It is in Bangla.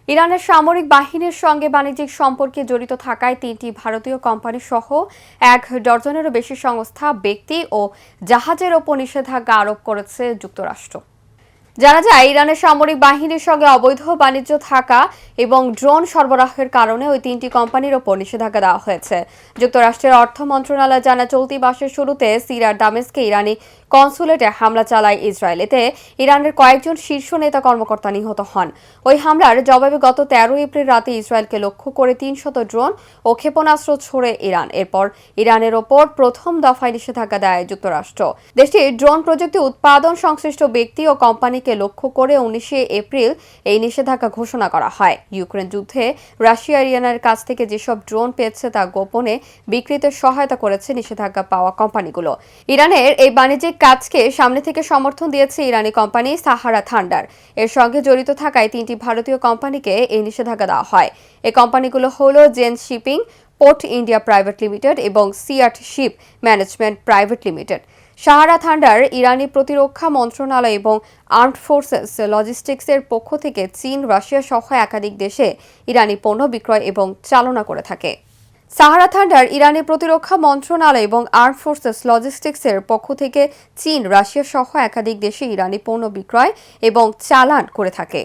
ইরানের সামরিক বাহিনীর সঙ্গে বাণিজ্যিক সম্পর্কে জড়িত থাকায় ৩টি ভারতীয় কোম্পানি সহ ১ ডজনেরও বেশি সংস্থা, ব্যক্তি ও জাহাজের ওপর নিষেধাজ্ঞা আরোপ করেছে যুক্তরাষ্ট্র। জানা যায়, ইরানের সামরিক বাহিনীর সঙ্গে অবৈধ বাণিজ্য থাকা এবং ড্রোন সরবরাহের কারণে ওই ৩টি কোম্পানির ওপর নিষেধাজ্ঞা দেওয়া হয়েছে। যুক্তরাষ্ট্রের অর্থ মন্ত্রণালয় জানায়, চলতি মাসের শুরুতে সিরিয়ার দামেস্কে ইরানি কনসুলেটে হামলা চালায় ইসরায়েল। এতে ইরানের কয়েকজন শীর্ষ নেতা কর্মকর্তা নিহত হন। ওই হামলার জবাবে গত ১৩ এপ্রিল রাতে ইসরায়েলকে লক্ষ্য করে ৩০০ ড্রোন ও ক্ষেপণাস্ত্র ছোড়ে ইরান। এরপর ইরানের ওপর প্রথম দফায় নিষেধাজ্ঞা দেয় যুক্তরাষ্ট্র। দেশটির ড্রোন প্রযুক্তি উৎপাদন সংশ্লিষ্ট ব্যক্তি ও কোম্পানিকে লক্ষ্য করে ১৯ এপ্রিল এই নিষেধাজ্ঞা ঘোষণা করা হয়। ইউক্রেন যুদ্ধে রাশিয়া ইরানের কাছ থেকে যেসব ড্রোন পেয়েছে তা গোপনে বিক্রিতে সহায়তা করেছে নিষেধাজ্ঞা পাওয়া কোম্পানিগুলো। ইরানের এই বাণিজ্যিক কাজকে সামনে থেকে সমর্থন দিয়েছে ইরানি কোম্পানি সাহারা থান্ডার। এর সঙ্গে জড়িত থাকায় ৩টি ভারতীয় কোম্পানিকে এই নিষেধাজ্ঞা দেওয়া হয়। এই কোম্পানিগুলো হলো Zen shipping, port India private limited এবং সিয়াট ship management private limited. Sahara Thunder ইরানি প্রতিরক্ষা মন্ত্রণালয় এবং আর্মড ফোর্সেস লজিস্টিক্সের পক্ষ থেকে চীন, রাশিয়া সহ একাধিক দেশে ইরানি পণ্য বিক্রয় এবং চালনা করে থাকে। সাহারা থান্ডার ইরানি প্রতিরক্ষা মন্ত্রণালয় এবং আর্মড ফোর্সেস লজিস্টিক্সের পক্ষ থেকে চীন, রাশিয়া সহ একাধিক দেশে ইরানি পণ্য বিক্রয় এবং চালান করে থাকে।